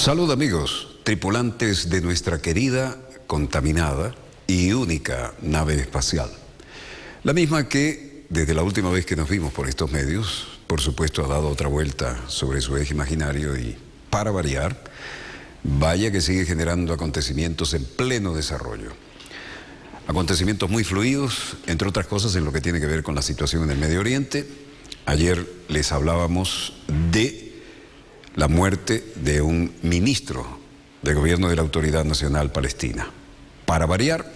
Salud amigos, tripulantes de nuestra querida, contaminada y única nave espacial. La misma que, desde la última vez que nos vimos por estos medios, por supuesto ha dado otra vuelta sobre su eje imaginario y, para variar, vaya que sigue generando acontecimientos en pleno desarrollo. Acontecimientos muy fluidos, entre otras cosas en lo que tiene que ver con la situación en el Medio Oriente. Ayer les hablábamos de la muerte de un ministro de gobierno de la Autoridad Nacional Palestina. Para variar,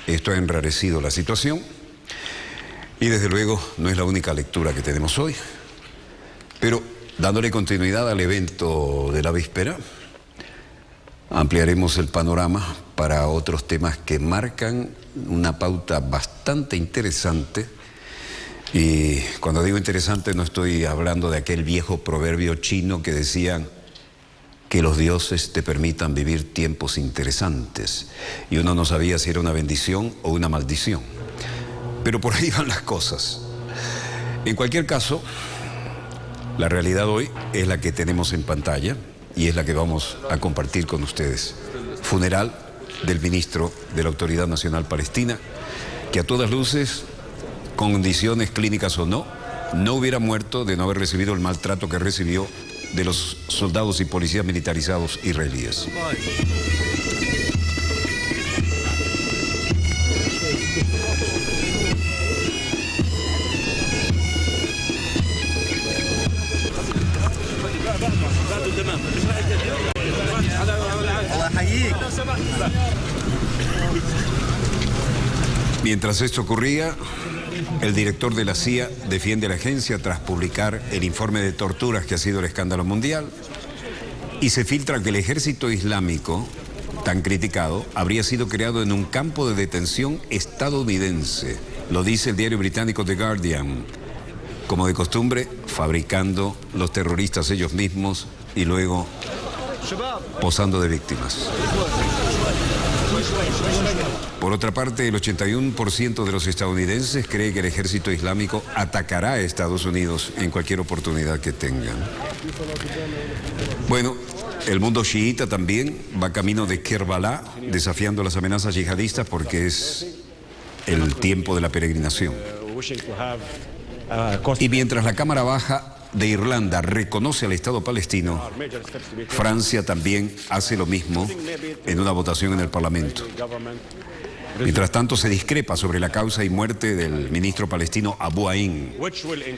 esto ha enrarecido la situación y desde luego no es la única lectura que tenemos hoy, pero dándole continuidad al evento de la víspera, ampliaremos el panorama para otros temas que marcan una pauta bastante interesante. Y cuando digo interesante no estoy hablando de aquel viejo proverbio chino que decían que los dioses te permitan vivir tiempos interesantes y uno no sabía si era una bendición o una maldición, pero por ahí van las cosas. En cualquier caso, la realidad hoy es la que tenemos en pantalla y es la que vamos a compartir con ustedes. Funeral del ministro de la Autoridad Nacional Palestina, que a todas luces, condiciones clínicas o no hubiera muerto de no haber recibido el maltrato que recibió de los soldados y policías militarizados israelíes. Mientras esto ocurría, el director de la CIA defiende a la agencia tras publicar el informe de torturas que ha sido el escándalo mundial y se filtra que el ejército islámico, tan criticado, habría sido creado en un campo de detención estadounidense. Lo dice el diario británico The Guardian. Como de costumbre, fabricando los terroristas ellos mismos y luego posando de víctimas. Por otra parte, el 81% de los estadounidenses cree que el ejército islámico atacará a Estados Unidos en cualquier oportunidad que tengan. Bueno, el mundo chiita también va camino de Kerbala, desafiando las amenazas yihadistas porque es el tiempo de la peregrinación. Y mientras la Cámara Baja de Irlanda reconoce al Estado palestino, Francia también hace lo mismo en una votación en el Parlamento. Mientras tanto, se discrepa sobre la causa y muerte del ministro palestino Abu Ain.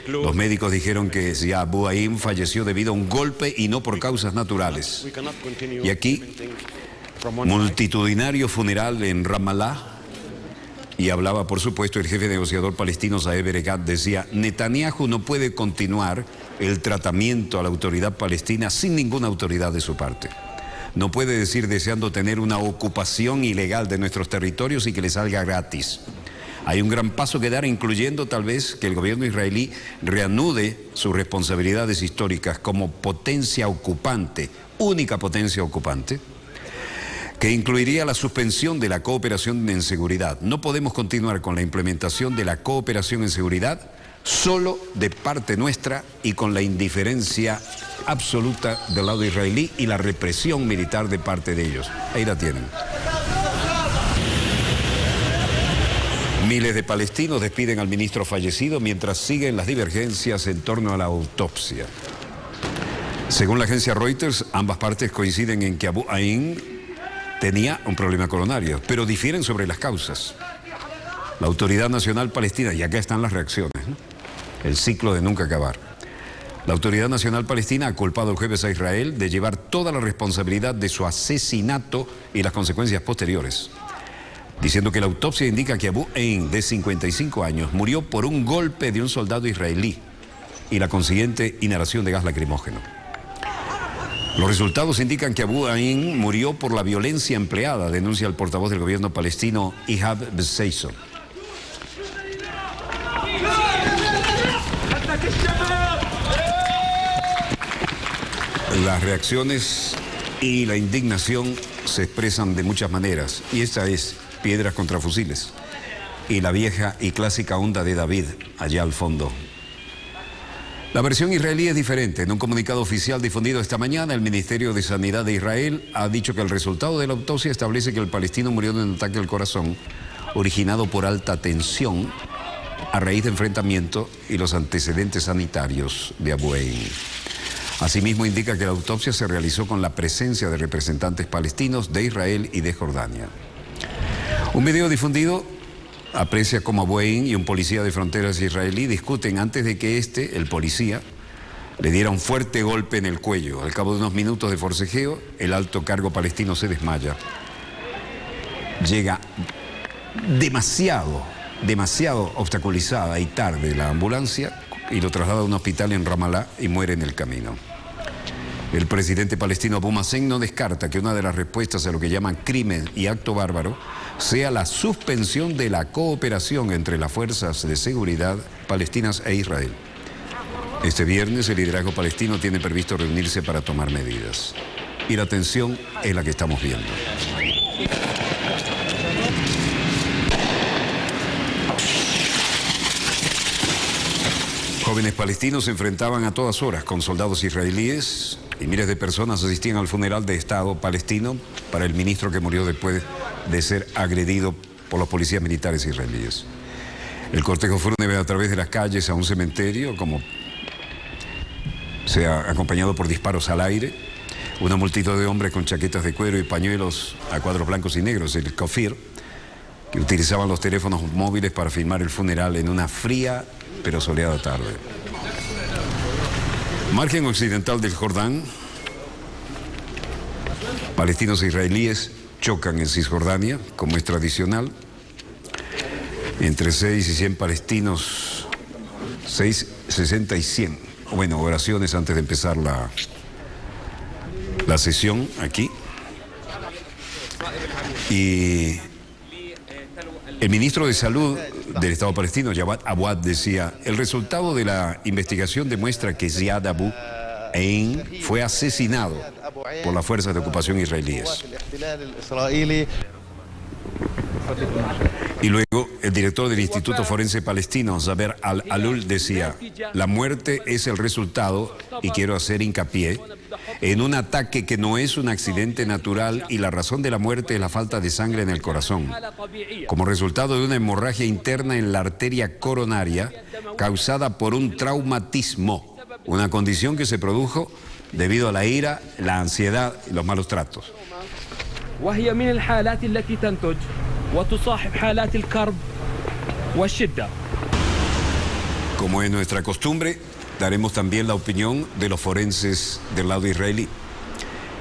Los médicos dijeron que Abu Ain falleció debido a un golpe y no por causas naturales. Y aquí, multitudinario funeral en Ramallah. Y hablaba, por supuesto, el jefe negociador palestino Saeb Erekat, decía: Netanyahu no puede continuar el tratamiento a la autoridad palestina sin ninguna autoridad de su parte. No puede decir deseando tener una ocupación ilegal de nuestros territorios y que le salga gratis. Hay un gran paso que dar, incluyendo tal vez que el gobierno israelí reanude sus responsabilidades históricas como potencia ocupante, única potencia ocupante, que incluiría la suspensión de la cooperación en seguridad. No podemos continuar con la implementación de la cooperación en seguridad solo de parte nuestra y con la indiferencia absoluta del lado israelí y la represión militar de parte de ellos. Ahí la tienen. Miles de palestinos despiden al ministro fallecido mientras siguen las divergencias en torno a la autopsia. Según la agencia Reuters, ambas partes coinciden en que Abu Ain tenía un problema coronario, pero difieren sobre las causas. La Autoridad Nacional Palestina, y acá están las reacciones, ¿no? El ciclo de nunca acabar. La Autoridad Nacional Palestina ha culpado el jueves a Israel de llevar toda la responsabilidad de su asesinato y las consecuencias posteriores, diciendo que la autopsia indica que Abu Ain, de 55 años, murió por un golpe de un soldado israelí y la consiguiente inhalación de gas lacrimógeno. Los resultados indican que Abu Ain murió por la violencia empleada, denuncia el portavoz del gobierno palestino, Ihab Besseiso. Las reacciones y la indignación se expresan de muchas maneras, y esta es piedras contra fusiles y la vieja y clásica onda de David allá al fondo. La versión israelí es diferente. En un comunicado oficial difundido esta mañana, el Ministerio de Sanidad de Israel ha dicho que el resultado de la autopsia establece que el palestino murió de un ataque al corazón originado por alta tensión a raíz de enfrentamiento y los antecedentes sanitarios de Abu Ain. Asimismo, indica que la autopsia se realizó con la presencia de representantes palestinos de Israel y de Jordania. Un video difundido aprecia cómo Abu Ain y un policía de fronteras israelí discuten antes de que el policía, le diera un fuerte golpe en el cuello. Al cabo de unos minutos de forcejeo, el alto cargo palestino se desmaya. Llega demasiado obstaculizada y tarde la ambulancia y lo traslada a un hospital en Ramallah y muere en el camino. El presidente palestino Abu Mazen no descarta que una de las respuestas a lo que llaman crimen y acto bárbaro sea la suspensión de la cooperación entre las fuerzas de seguridad palestinas e Israel. Este viernes el liderazgo palestino tiene previsto reunirse para tomar medidas. Y la tensión es la que estamos viendo. Jóvenes palestinos se enfrentaban a todas horas con soldados israelíes y miles de personas asistían al funeral de Estado palestino para el ministro que murió después de ser agredido por los policías militares israelíes. El cortejo fúnebre a través de las calles a un cementerio, como sea acompañado por disparos al aire, una multitud de hombres con chaquetas de cuero y pañuelos a cuadros blancos y negros, el kafir, que utilizaban los teléfonos móviles para filmar el funeral en una fría pero soleada tarde. Margen occidental del Jordán, palestinos e israelíes chocan en Cisjordania, como es tradicional. Entre 6 y 100 palestinos, 60 y 100, bueno, oraciones antes de empezar la sesión aquí. Y el ministro de Salud del Estado palestino, Jawad Awad, decía: el resultado de la investigación demuestra que Ziad Abu Ain fue asesinado por las fuerzas de ocupación israelíes. Y luego el director del Instituto Forense Palestino, Zaber Al-Alul, decía: la muerte es el resultado, y quiero hacer hincapié, en un ataque que no es un accidente natural y la razón de la muerte es la falta de sangre en el corazón, como resultado de una hemorragia interna en la arteria coronaria causada por un traumatismo, una condición que se produjo debido a la ira, la ansiedad y los malos tratos. Como es nuestra costumbre, daremos también la opinión de los forenses del lado israelí.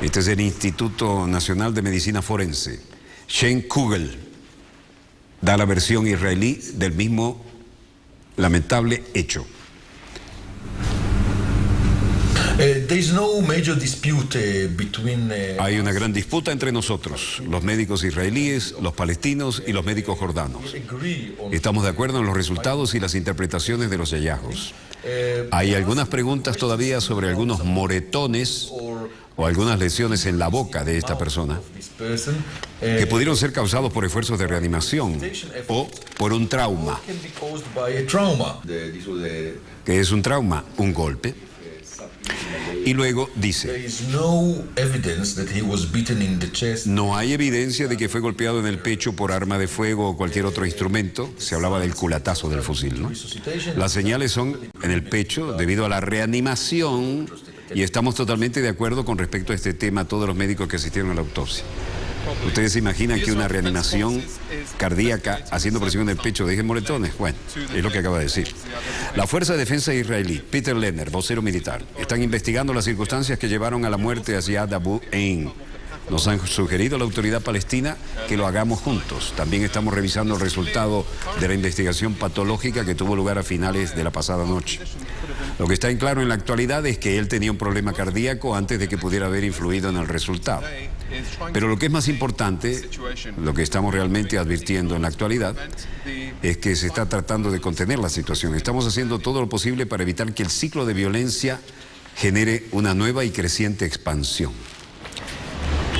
Este es el Instituto Nacional de Medicina Forense. Shane Kugel da la versión israelí del mismo lamentable hecho. Hay una gran disputa entre nosotros, los médicos israelíes, los palestinos y los médicos jordanos. Estamos de acuerdo en los resultados y las interpretaciones de los hallazgos. Hay algunas preguntas todavía sobre algunos moretones o algunas lesiones en la boca de esta persona que pudieron ser causados por esfuerzos de reanimación o por un trauma. ¿Qué es un trauma? Un golpe. Y luego dice: no hay evidencia de que fue golpeado en el pecho por arma de fuego o cualquier otro instrumento. Se hablaba del culatazo del fusil, ¿no? Las señales son en el pecho debido a la reanimación, y estamos totalmente de acuerdo con respecto a este tema, todos los médicos que asistieron a la autopsia. ¿Ustedes se imaginan que una reanimación cardíaca haciendo presión en el pecho deje moretones? Bueno, es lo que acaba de decir. La Fuerza de Defensa israelí, Peter Lerner, vocero militar, están investigando las circunstancias que llevaron a la muerte de Ziad Abu Ain. Nos han sugerido a la autoridad palestina que lo hagamos juntos. También estamos revisando el resultado de la investigación patológica que tuvo lugar a finales de la pasada noche. Lo que está en claro en la actualidad es que él tenía un problema cardíaco antes de que pudiera haber influido en el resultado. Pero lo que es más importante, lo que estamos realmente advirtiendo en la actualidad, es que se está tratando de contener la situación. Estamos haciendo todo lo posible para evitar que el ciclo de violencia genere una nueva y creciente expansión.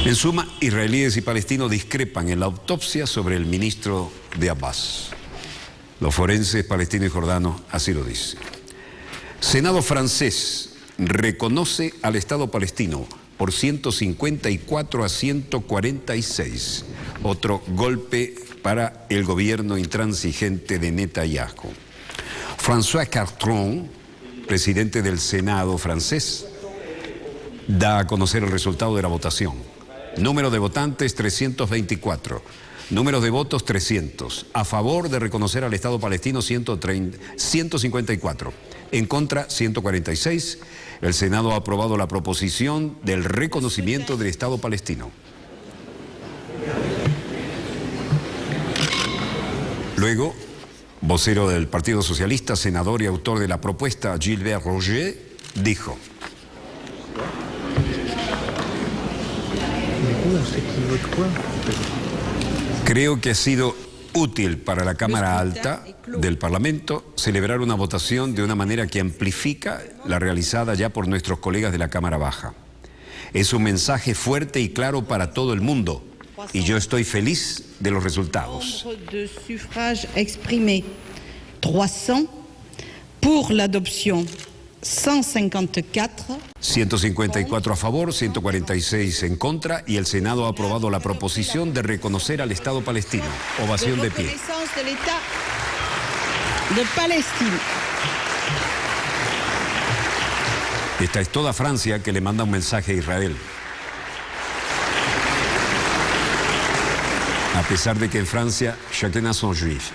En suma, israelíes y palestinos discrepan en la autopsia sobre el ministro de Abbas. Los forenses palestinos y jordanos así lo dicen. Senado francés reconoce al Estado palestino por 154 a 146. Otro golpe para el gobierno intransigente de Netanyahu. François Cartron, presidente del Senado francés, da a conocer el resultado de la votación. Número de votantes 324. Número de votos 300. A favor de reconocer al Estado palestino 154. En contra 146. El Senado ha aprobado la proposición del reconocimiento del Estado palestino. Luego, vocero del Partido Socialista, senador y autor de la propuesta, Gilbert Roger, dijo: creo que ha sido útil para la Cámara Alta del Parlamento celebrar una votación de una manera que amplifica la realizada ya por nuestros colegas de la Cámara Baja. Es un mensaje fuerte y claro para todo el mundo y yo estoy feliz de los resultados. 300 pour l'adoption, 154 a favor, 146 en contra y el Senado ha aprobado la proposición de reconocer al Estado palestino. Ovación de pie. Esta es toda Francia que le manda un mensaje a Israel. A pesar de que en Francia, chacun son juifs.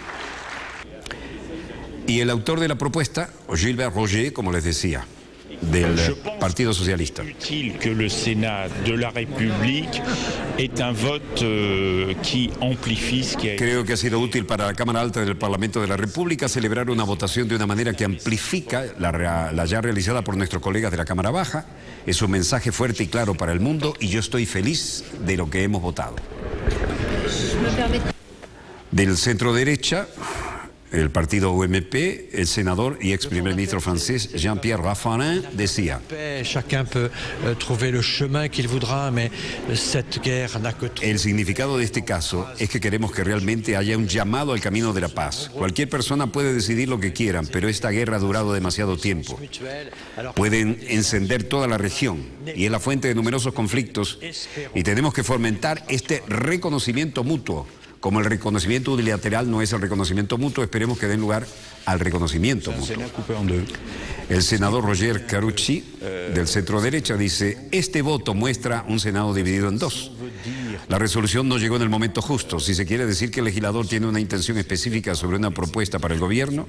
Y el autor de la propuesta, Gilbert Roger, como les decía, del Partido Socialista. Utile que le Sénat de la République est un vote qui amplifie ce qui a... Creo que ha sido útil para la Cámara Alta del Parlamento de la República celebrar una votación de una manera que amplifica la ya realizada por nuestros colegas de la Cámara Baja. Es un mensaje fuerte y claro para el mundo y yo estoy feliz de lo que hemos votado. Del centro derecha, el partido UMP, el senador y ex primer ministro francés Jean-Pierre Raffarin decía: el significado de este caso es que queremos que realmente haya un llamado al camino de la paz. Cualquier persona puede decidir lo que quieran, pero esta guerra ha durado demasiado tiempo. Pueden encender toda la región y es la fuente de numerosos conflictos y tenemos que fomentar este reconocimiento mutuo. Como el reconocimiento unilateral no es el reconocimiento mutuo, esperemos que den lugar al reconocimiento mutuo. El senador Roger Carucci, del centro derecha, dice: este voto muestra un Senado dividido en dos. La resolución no llegó en el momento justo. Si se quiere decir que el legislador tiene una intención específica sobre una propuesta para el gobierno,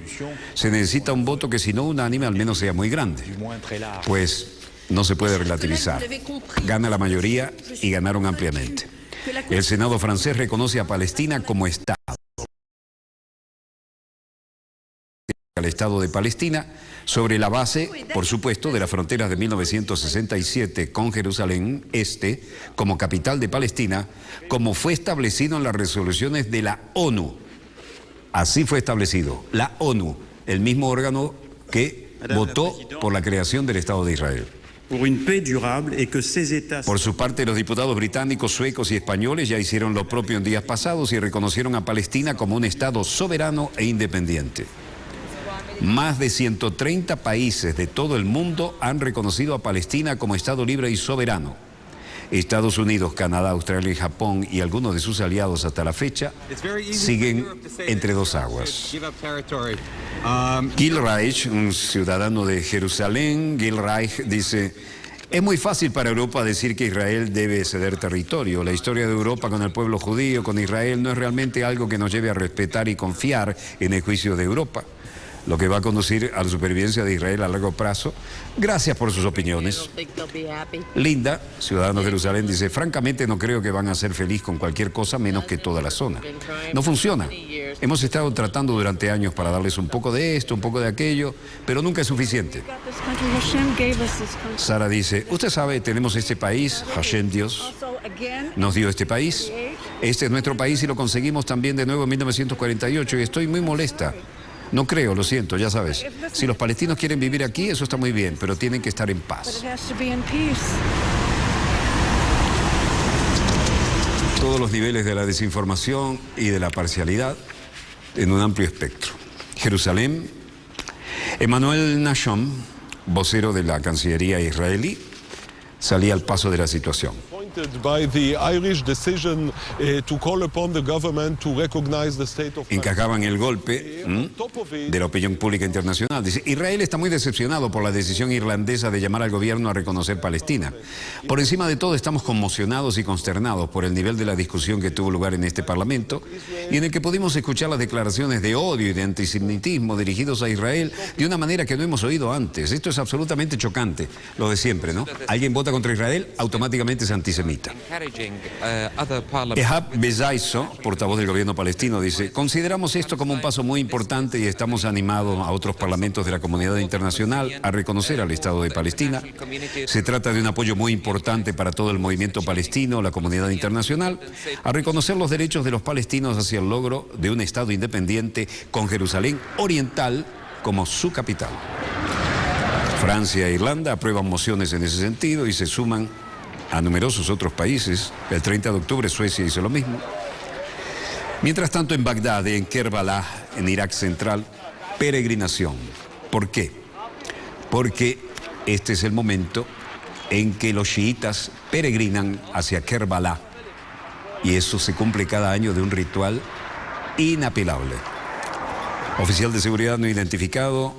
se necesita un voto que, si no unánime, al menos sea muy grande. Pues no se puede relativizar. Gana la mayoría y ganaron ampliamente. El Senado francés reconoce a Palestina como Estado. Al Estado de Palestina sobre la base, por supuesto, de las fronteras de 1967 con Jerusalén Este como capital de Palestina, como fue establecido en las resoluciones de la ONU. Así fue establecido, la ONU, el mismo órgano que votó por la creación del Estado de Israel. Por su parte, los diputados británicos, suecos y españoles ya hicieron lo propio en días pasados y reconocieron a Palestina como un Estado soberano e independiente. Más de 130 países de todo el mundo han reconocido a Palestina como Estado libre y soberano. Estados Unidos, Canadá, Australia y Japón y algunos de sus aliados hasta la fecha siguen entre dos aguas. Gil Reich, un ciudadano de Jerusalén, Gil Reich dice: es muy fácil para Europa decir que Israel debe ceder territorio. La historia de Europa con el pueblo judío, con Israel, no es realmente algo que nos lleve a respetar y confiar en el juicio de Europa, lo que va a conducir a la supervivencia de Israel a largo plazo. Gracias por sus opiniones. Linda, ciudadano de Jerusalén, dice: francamente no creo que van a ser feliz con cualquier cosa menos que toda la zona. No funciona. Hemos estado tratando durante años para darles un poco de esto, un poco de aquello, pero nunca es suficiente. Sara dice: usted sabe, tenemos este país, Hashem Dios nos dio este país. Este es nuestro país y lo conseguimos también de nuevo en 1948 y estoy muy molesta. No creo, lo siento, ya sabes. Si los palestinos quieren vivir aquí, eso está muy bien, pero tienen que estar en paz. Todos los niveles de la desinformación y de la parcialidad en un amplio espectro. Jerusalén Emmanuel Nahshon, vocero de la Cancillería israelí, salía al paso de la situación. Encajaban el golpe de la opinión pública internacional. Dice, Israel está muy decepcionado por la decisión irlandesa de llamar al gobierno a reconocer Palestina. Por encima de todo estamos conmocionados y consternados por el nivel de la discusión que tuvo lugar en este Parlamento y en el que pudimos escuchar las declaraciones de odio y de antisemitismo dirigidos a Israel de una manera que no hemos oído antes. Esto es absolutamente chocante, lo de siempre, ¿no? Alguien vota contra Israel, automáticamente es antisemita. Ehab Bezaiso, portavoz del gobierno palestino, dice, consideramos esto como un paso muy importante y estamos animados a otros parlamentos de la comunidad internacional a reconocer al Estado de Palestina. Se trata de un apoyo muy importante para todo el movimiento palestino, la comunidad internacional, a reconocer los derechos de los palestinos hacia el logro de un Estado independiente con Jerusalén Oriental como su capital. Francia e Irlanda aprueban mociones en ese sentido y se suman a numerosos otros países. El 30 de octubre Suecia hizo lo mismo. Mientras tanto, en Bagdad, en Kerbala, en Irak Central, peregrinación. ¿Por qué? Porque este es el momento en que los chiitas peregrinan hacia Kerbala y eso se cumple cada año de un ritual inapelable. Oficial de seguridad no identificado,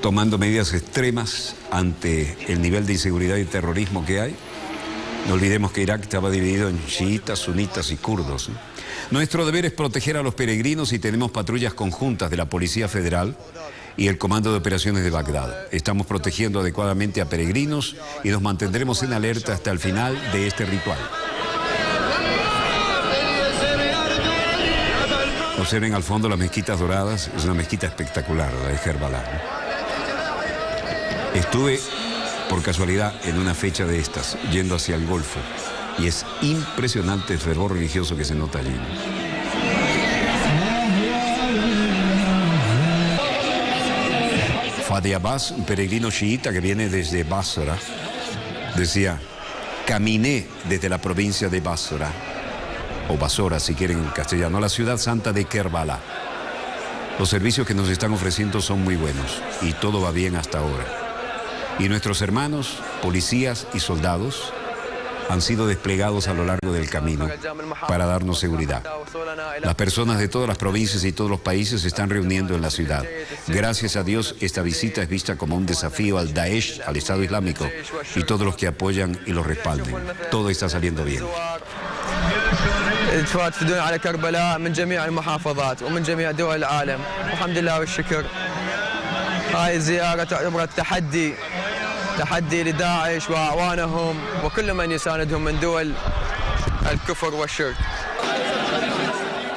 tomando medidas extremas ante el nivel de inseguridad y terrorismo que hay. No olvidemos que Irak estaba dividido en chiitas, sunitas y kurdos. Nuestro deber es proteger a los peregrinos y tenemos patrullas conjuntas de la Policía Federal y el Comando de Operaciones de Bagdad. Estamos protegiendo adecuadamente a peregrinos y nos mantendremos en alerta hasta el final de este ritual. Observen al fondo las mezquitas doradas, es una mezquita espectacular, la de Kerbala. Estuve, por casualidad, en una fecha de estas, yendo hacia el Golfo, y es impresionante el fervor religioso que se nota allí. Fadi Abbas, un peregrino chiita que viene desde Basra, decía, caminé desde la provincia de Basra, o Basora si quieren en castellano, a la ciudad santa de Kerbala. Los servicios que nos están ofreciendo son muy buenos y todo va bien hasta ahora. Y nuestros hermanos, policías y soldados han sido desplegados a lo largo del camino para darnos seguridad. Las personas de todas las provincias y todos los países se están reuniendo en la ciudad. Gracias a Dios, esta visita es vista como un desafío al Daesh, al Estado Islámico, y todos los que apoyan y los respalden. Todo está saliendo bien. تفادون على كربلاء من جميع المحافظات ومن جميع دول العالم والحمد لله والشكر. هاي الزيارة تعتبر تحدي لداعش وأعوانهم وكل من يساندهم من دول الكفر والشرك.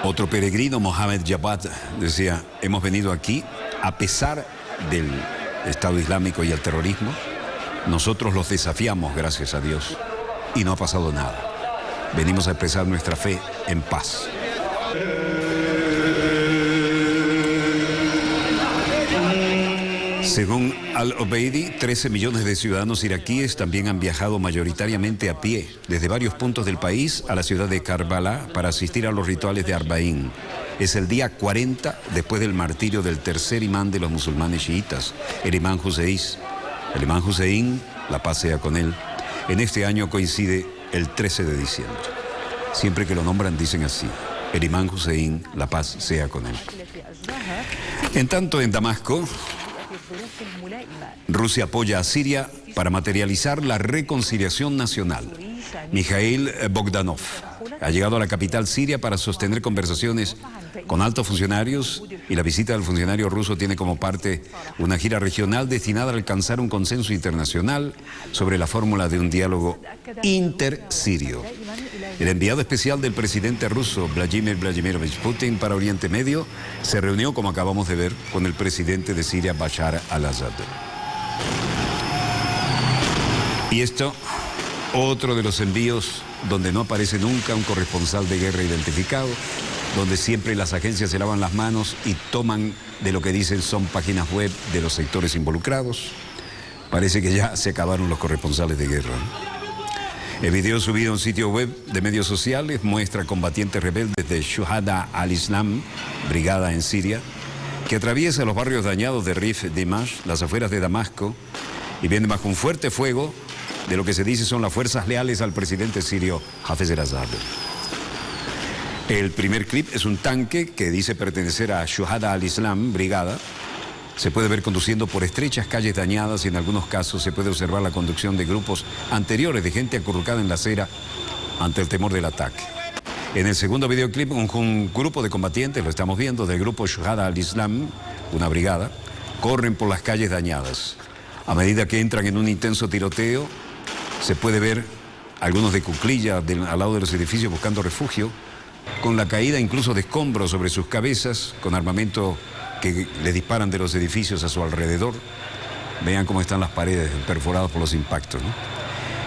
Otro peregrino, Mohamed Jabbat, decía, hemos venido aquí a pesar del Estado Islámico y el terrorismo. Nosotros los desafiamos, gracias a Dios, y no ha pasado nada. Venimos a expresar nuestra fe en paz. Según Al-Obeidi, 13 millones de ciudadanos iraquíes también han viajado mayoritariamente a pie desde varios puntos del país a la ciudad de Karbala para asistir a los rituales de Arba'ín. Es el día 40 después del martirio del tercer imán de los musulmanes chiitas, el imán Hussein. El imán Hussein, la paz sea con él, en este año coincide el 13 de diciembre. Siempre que lo nombran dicen así, el imán Hussein, la paz sea con él. En tanto, en Damasco, Rusia apoya a Siria para materializar la reconciliación nacional. Mikhail Bogdanov ha llegado a la capital siria para sostener conversaciones con altos funcionarios y la visita del funcionario ruso tiene como parte una gira regional destinada a alcanzar un consenso internacional sobre la fórmula de un diálogo intersirio. El enviado especial del presidente ruso Vladimir Vladimirovich Putin para Oriente Medio se reunió, como acabamos de ver, con el presidente de Siria Bashar al-Assad. Y esto, otro de los envíos donde no aparece nunca un corresponsal de guerra identificado, donde siempre las agencias se lavan las manos y toman de lo que dicen son páginas web de los sectores involucrados. Parece que ya se acabaron los corresponsales de guerra. El video subido a un sitio web de medios sociales muestra combatientes rebeldes de Shuhada al-Islam, brigada en Siria, que atraviesa los barrios dañados de Rif Dimash, las afueras de Damasco, y viene bajo un fuerte fuego de lo que se dice son las fuerzas leales al presidente sirio Hafez al-Assad. El primer clip es un tanque que dice pertenecer a Shuhada al-Islam, brigada. Se puede ver conduciendo por estrechas calles dañadas y en algunos casos se puede observar la conducción de grupos anteriores de gente acurrucada en la acera ante el temor del ataque. En el segundo videoclip, un grupo de combatientes, lo estamos viendo, del grupo Shuhada al-Islam, una brigada, corren por las calles dañadas. A medida que entran en un intenso tiroteo, se puede ver algunos de cuclillas al lado de los edificios buscando refugio, con la caída incluso de escombros sobre sus cabezas, con armamento que les disparan de los edificios a su alrededor. Vean cómo están las paredes perforadas por los impactos, ¿no?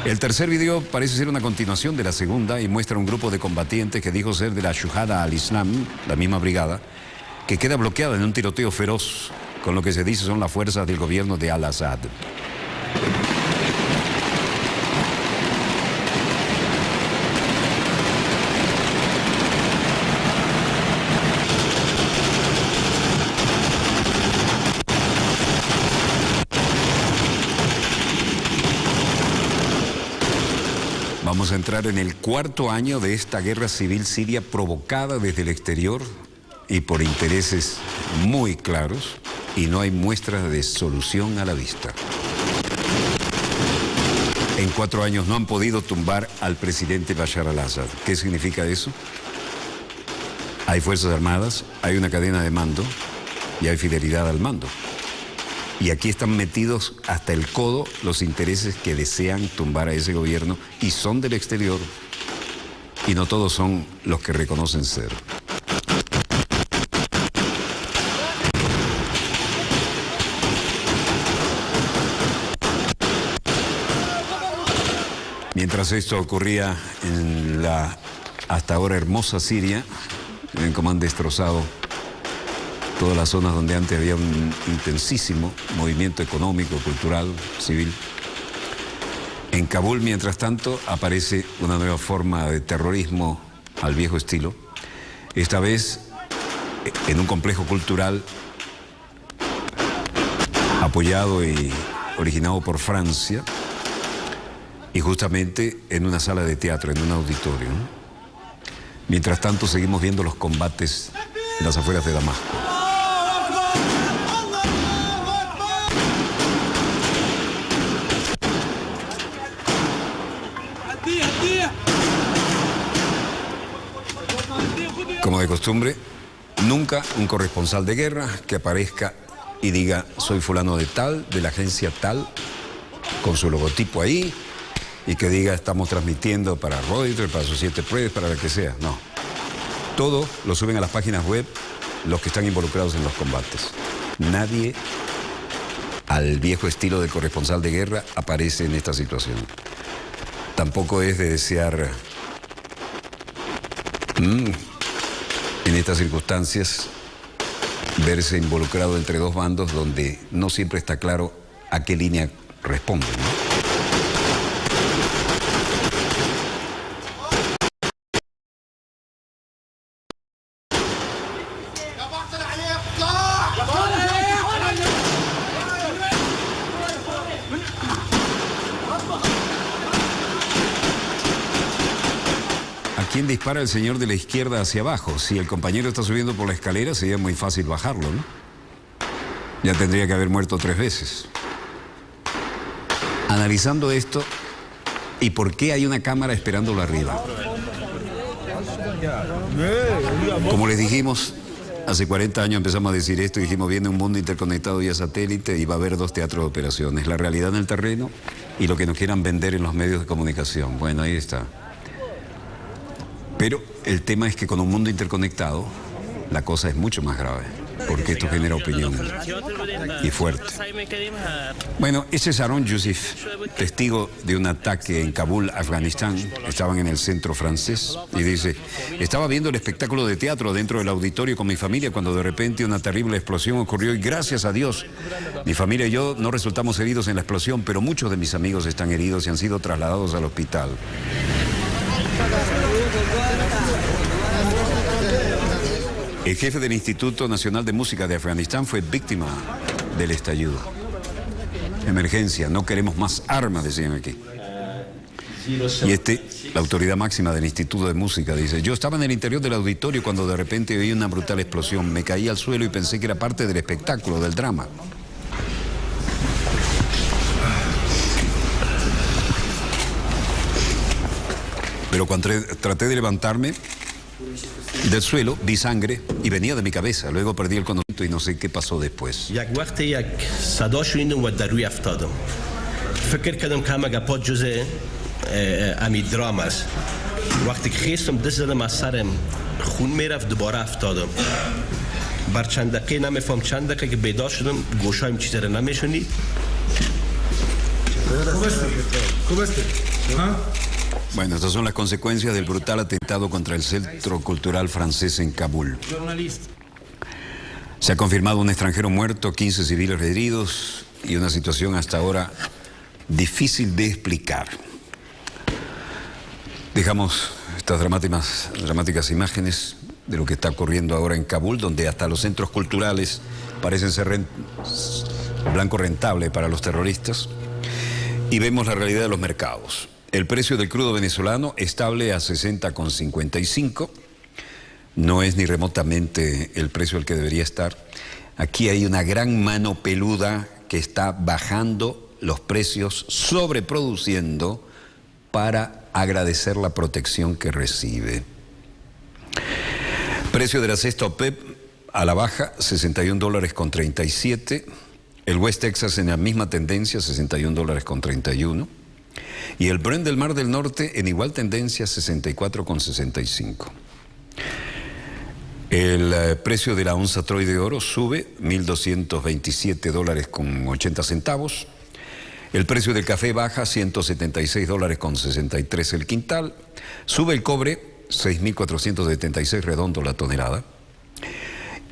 El tercer video parece ser una continuación de la segunda y muestra un grupo de combatientes que dijo ser de la Shuhada al-Islam, la misma brigada, que queda bloqueada en un tiroteo feroz con lo que se dice son las fuerzas del gobierno de al-Assad. Vamos a entrar en el cuarto año de esta guerra civil siria provocada desde el exterior y por intereses muy claros, y no hay muestras de solución a la vista. En 4 años no han podido tumbar al presidente Bashar al-Assad. ¿Qué significa eso? Hay fuerzas armadas, hay una cadena de mando y hay fidelidad al mando. Y aquí están metidos hasta el codo los intereses que desean tumbar a ese gobierno y son del exterior. Y no todos son los que reconocen ser. Mientras esto ocurría en la hasta ahora hermosa Siria, ven cómo han destrozado todas las zonas donde antes había un intensísimo movimiento económico, cultural, civil. En Kabul, mientras tanto, aparece una nueva forma de terrorismo al viejo estilo, esta vez en un complejo cultural apoyado y originado por Francia, y justamente en una sala de teatro, en un auditorio, ¿no? Mientras tanto, seguimos viendo los combates en las afueras de Damasco. Como de costumbre, nunca un corresponsal de guerra que aparezca y diga soy fulano de tal, de la agencia tal, con su logotipo ahí, y que diga estamos transmitiendo para Reuters, para Associated Press, para la que sea. No. Todo lo suben a las páginas web los que están involucrados en los combates. Nadie al viejo estilo de corresponsal de guerra aparece en esta situación. Tampoco es de desear en estas circunstancias verse involucrado entre dos bandos donde no siempre está claro a qué línea responden, ¿no? ¿A quién dispara el señor de la izquierda hacia abajo? Si el compañero está subiendo por la escalera, sería muy fácil bajarlo, ¿no? Ya tendría que haber muerto 3 veces. Analizando esto, ¿y por qué hay una cámara esperándolo arriba? Como les dijimos, hace 40 años empezamos a decir esto y dijimos, viene un mundo interconectado vía satélite y va a haber 2 teatros de operaciones, la realidad en el terreno y lo que nos quieran vender en los medios de comunicación. Bueno, ahí está. Pero el tema es que con un mundo interconectado la cosa es mucho más grave, porque esto genera opinión y fuerte. Bueno, ese es Aaron Yusuf, testigo de un ataque en Kabul, Afganistán. Estaban en el centro francés y dice, estaba viendo el espectáculo de teatro dentro del auditorio con mi familia cuando de repente una terrible explosión ocurrió y gracias a Dios, mi familia y yo no resultamos heridos en la explosión, pero muchos de mis amigos están heridos y han sido trasladados al hospital. El jefe del Instituto Nacional de Música de Afganistán fue víctima del estallido. Emergencia, no queremos más armas, decían aquí. Y la autoridad máxima del Instituto de Música, dice: yo estaba en el interior del auditorio cuando de repente oí una brutal explosión. Me caí al suelo y pensé que era parte del espectáculo, del drama. Pero cuando traté de levantarme del suelo, vi sangre y venía de mi cabeza. Luego perdí el conocimiento y no sé qué pasó después. امی درام است وقتی که خیستم دست زدم از سرم خون میرفت دوباره افتادم بر چند دقیقه نمیفهم چند دقیقه که بیدار شدم گوشایم چیزی رو نمیشنید Bueno, estas son las consecuencias del brutal atentado contra el Centro Cultural Francés en Kabul. Se ha confirmado un extranjero muerto, 15 civiles heridos y una situación hasta ahora difícil de explicar. Dejamos estas dramáticas imágenes de lo que está ocurriendo ahora en Kabul, donde hasta los centros culturales parecen ser blanco rentable para los terroristas, y vemos la realidad de los mercados. El precio del crudo venezolano estable a 60,55, no es ni remotamente el precio al que debería estar. Aquí hay una gran mano peluda que está bajando los precios, sobreproduciendo para agradecer la protección que recibe. Precio de la cesta OPEP a la baja, $61.37. El West Texas en la misma tendencia, $61.31. Y el Brent del Mar del Norte en igual tendencia, 64,65. El precio de la onza Troy de oro sube, $1.227.80. El precio del café baja, $176.63 el quintal. Sube el cobre, 6.476 redondo la tonelada.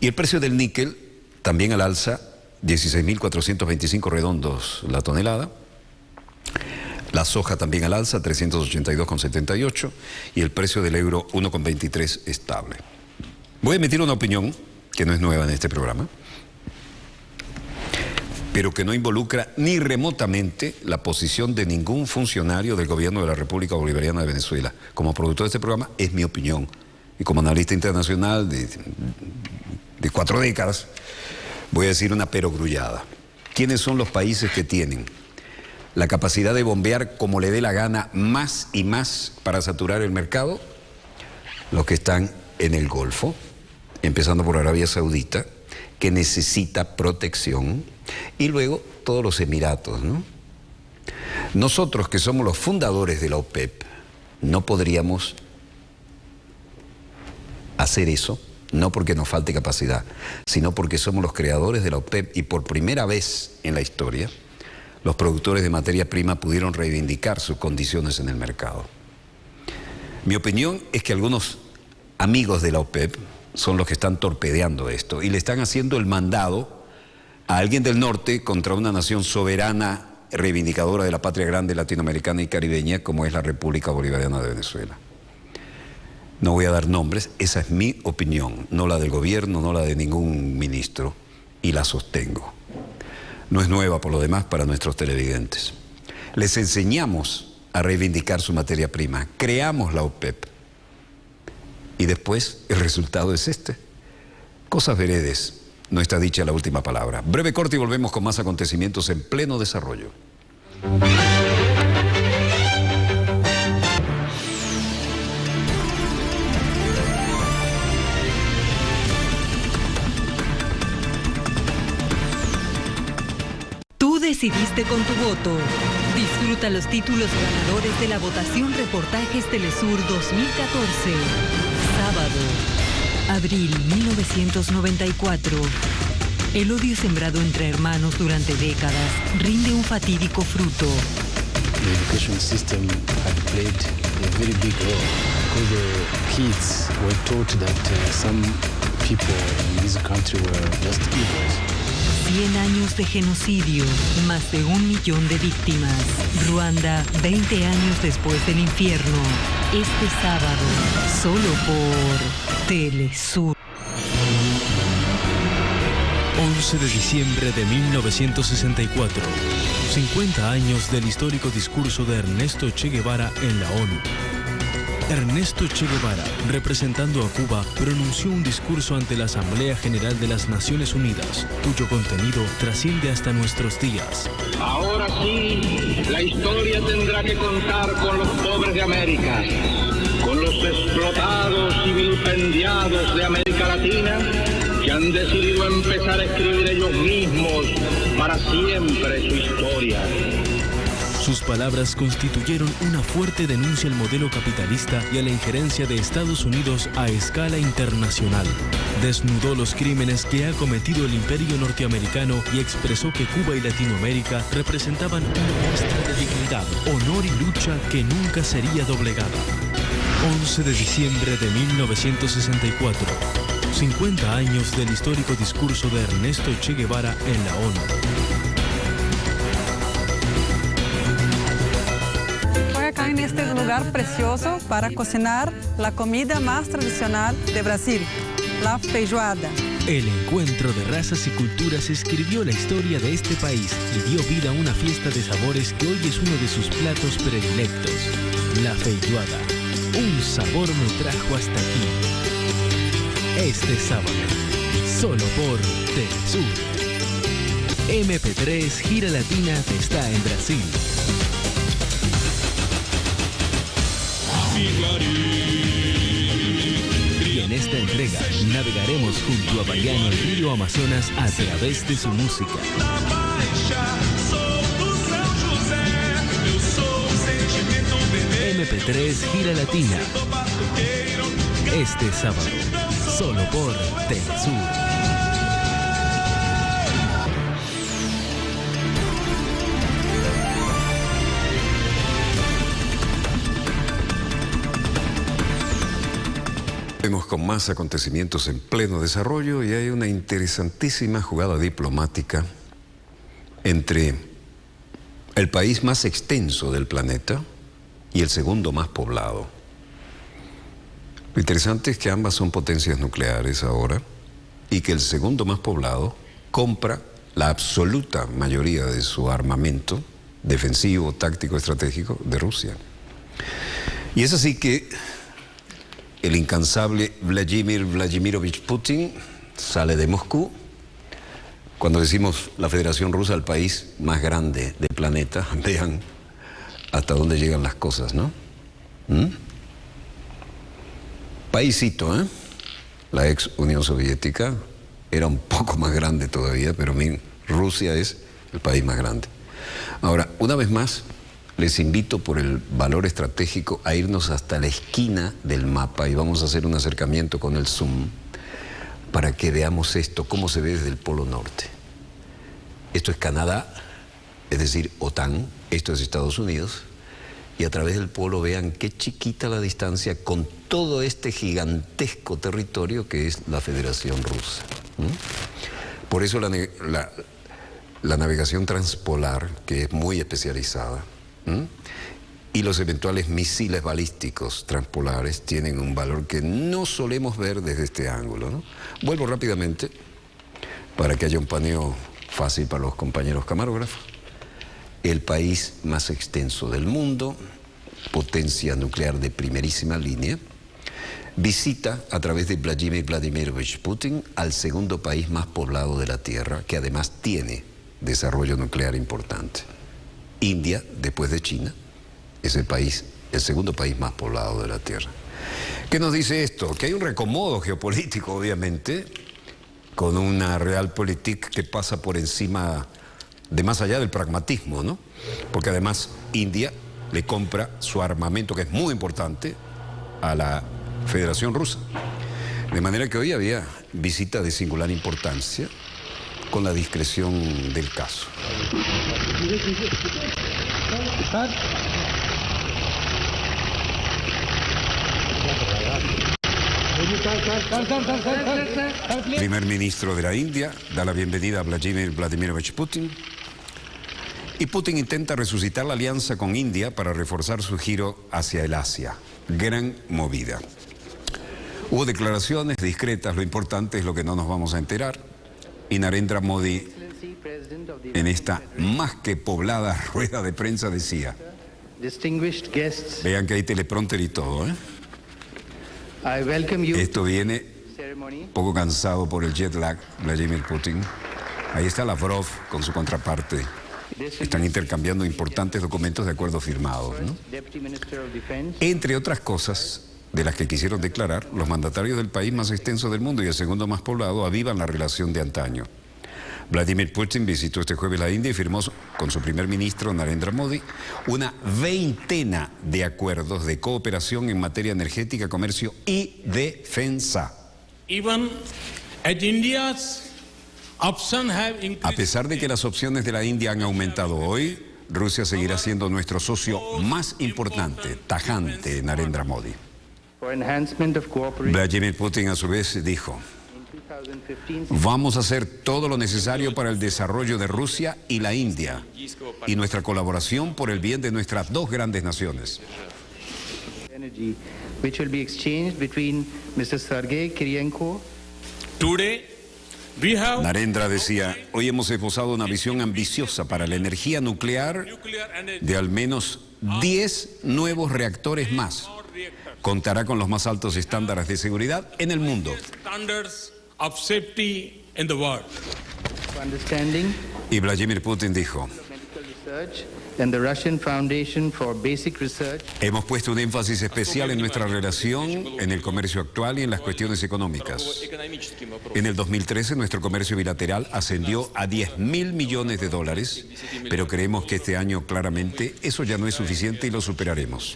Y el precio del níquel también al alza, 16.425 redondos la tonelada. La soja también al alza, 382,78. Y el precio del euro, 1,23 estable. Voy a emitir una opinión que no es nueva en este programa, pero que no involucra ni remotamente la posición de ningún funcionario del gobierno de la República Bolivariana de Venezuela. Como productor de este programa, es mi opinión. Y como analista internacional de 4 décadas, voy a decir una perogrullada. ¿Quiénes son los países que tienen la capacidad de bombear como le dé la gana más y más para saturar el mercado? Los que están en el Golfo, empezando por Arabia Saudita, que necesita protección, y luego todos los Emiratos, ¿no? Nosotros, que somos los fundadores de la OPEP, no podríamos hacer eso, no porque nos falte capacidad, sino porque somos los creadores de la OPEP, y por primera vez en la historia, los productores de materia prima pudieron reivindicar sus condiciones en el mercado. Mi opinión es que algunos amigos de la OPEP son los que están torpedeando esto y le están haciendo el mandado a alguien del norte contra una nación soberana, reivindicadora de la patria grande latinoamericana y caribeña como es la República Bolivariana de Venezuela. No voy a dar nombres, esa es mi opinión, no la del gobierno, no la de ningún ministro, y la sostengo. No es nueva por lo demás para nuestros televidentes. Les enseñamos a reivindicar su materia prima, creamos la OPEP, y después el resultado es este. Cosas veredes, no está dicha la última palabra. Breve corte y volvemos con más acontecimientos en pleno desarrollo. Tú decidiste con tu voto. Disfruta los títulos ganadores de la votación Reportajes Telesur 2014. Sábado, abril 1994. El odio sembrado entre hermanos durante décadas rinde un fatídico fruto. The education system had played a very big role because the kids were taught that some people in this country were just evil. 100 años de genocidio, más de 1 millón de víctimas. Ruanda, 20 años después del infierno. Este sábado, solo por Telesur. 11 de diciembre de 1964, 50 años del histórico discurso de Ernesto Che Guevara en la ONU. Ernesto Che Guevara, representando a Cuba, pronunció un discurso ante la Asamblea General de las Naciones Unidas, cuyo contenido trasciende hasta nuestros días. Ahora sí, la historia tendrá que contar con los pobres de América, con los explotados y vilipendiados de América Latina, que han decidido empezar a escribir ellos mismos para siempre su historia. Sus palabras constituyeron una fuerte denuncia al modelo capitalista y a la injerencia de Estados Unidos a escala internacional. Desnudó los crímenes que ha cometido el imperio norteamericano y expresó que Cuba y Latinoamérica representaban una muestra de dignidad, honor y lucha que nunca sería doblegada. 11 de diciembre de 1964. 50 años del histórico discurso de Ernesto Che Guevara en la ONU. Acá en este lugar precioso para cocinar la comida más tradicional de Brasil, la feijoada. El encuentro de razas y culturas escribió la historia de este país y dio vida a una fiesta de sabores que hoy es uno de sus platos predilectos, la feijoada. Un sabor me trajo hasta aquí. Este sábado, solo por Telesur. MP3 Gira Latina está en Brasil. Y en esta entrega navegaremos junto a Baiano el río Amazonas a través de su música. MP3 Gira Latina. Este sábado, solo por Telesur. Vemos con más acontecimientos en pleno desarrollo y hay una interesantísima jugada diplomática entre el país más extenso del planeta y el segundo más poblado. Lo interesante es que ambas son potencias nucleares ahora y que el segundo más poblado compra la absoluta mayoría de su armamento defensivo, táctico, estratégico de Rusia. Y es así que el incansable Vladimir Vladimirovich Putin sale de Moscú. Cuando decimos la Federación Rusa, el país más grande del planeta, vean hasta dónde llegan las cosas, ¿no? Paísito, ¿eh? La ex Unión Soviética era un poco más grande todavía, pero Rusia es el país más grande. Ahora, una vez más, les invito por el valor estratégico a irnos hasta la esquina del mapa y vamos a hacer un acercamiento con el zoom para que veamos esto, cómo se ve desde el Polo Norte. Esto es Canadá, es decir, OTAN, esto es Estados Unidos, y a través del polo vean qué chiquita la distancia con todo este gigantesco territorio que es la Federación Rusa. Por eso la navegación transpolar, que es muy especializada, y los eventuales misiles balísticos transpolares tienen un valor que no solemos ver desde este ángulo, ¿no? Vuelvo rápidamente para que haya un paneo fácil para los compañeros camarógrafos. El país más extenso del mundo, potencia nuclear de primerísima línea, visita a través de Vladimir Vladimirovich Putin al segundo país más poblado de la Tierra, que además tiene desarrollo nuclear importante. India, después de China, es el segundo país más poblado de la Tierra. ¿Qué nos dice esto? Que hay un reacomodo geopolítico, obviamente, con una realpolitik que pasa por encima de más allá del pragmatismo, ¿no? Porque además India le compra su armamento, que es muy importante, a la Federación Rusa. De manera que hoy había visita de singular importancia, con la discreción del caso. Primer ministro de la India da la bienvenida a Vladimir Vladimirovich Putin. Y Putin intenta resucitar la alianza con India para reforzar su giro hacia el Asia. Gran movida. Hubo declaraciones discretas, lo importante es lo que no nos vamos a enterar. Y Narendra Modi, en esta más que poblada rueda de prensa, decía, vean que hay teleprompter y todo, ¿eh? Esto viene poco cansado por el jet lag, Vladimir Putin. Ahí está Lavrov con su contraparte. Están intercambiando importantes documentos de acuerdo firmados, ¿no? Entre otras cosas de las que quisieron declarar, los mandatarios del país más extenso del mundo y el segundo más poblado avivan la relación de antaño. Vladimir Putin visitó este jueves la India y firmó con su primer ministro Narendra Modi una veintena de acuerdos de cooperación en materia energética, comercio y defensa. A pesar de que las opciones de la India han aumentado hoy, Rusia seguirá siendo nuestro socio más importante, tajante Narendra Modi. Vladimir Putin a su vez dijo: vamos a hacer todo lo necesario para el desarrollo de Rusia y la India y nuestra colaboración por el bien de nuestras dos grandes naciones. Narendra decía, hoy hemos esbozado una visión ambiciosa para la energía nuclear de al menos 10 nuevos reactores más. Contará con los más altos estándares de seguridad en el mundo. Y Vladimir Putin dijo, hemos puesto un énfasis especial en nuestra relación, en el comercio actual y en las cuestiones económicas. En el 2013 nuestro comercio bilateral ascendió a $10.000 millones, pero creemos que este año claramente eso ya no es suficiente y lo superaremos.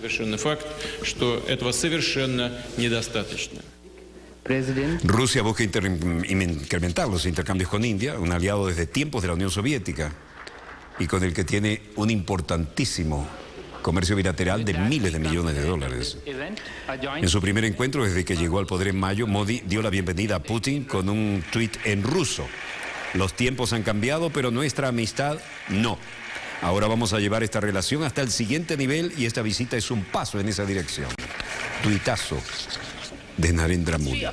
Rusia busca incrementar los intercambios con India, un aliado desde tiempos de la Unión Soviética y con el que tiene un importantísimo comercio bilateral de miles de millones de dólares. En su primer encuentro desde que llegó al poder en mayo, Modi dio la bienvenida a Putin con un tuit en ruso. Los tiempos han cambiado, pero nuestra amistad no. Ahora vamos a llevar esta relación hasta el siguiente nivel y esta visita es un paso en esa dirección. Tuitazo de Narendra Modi.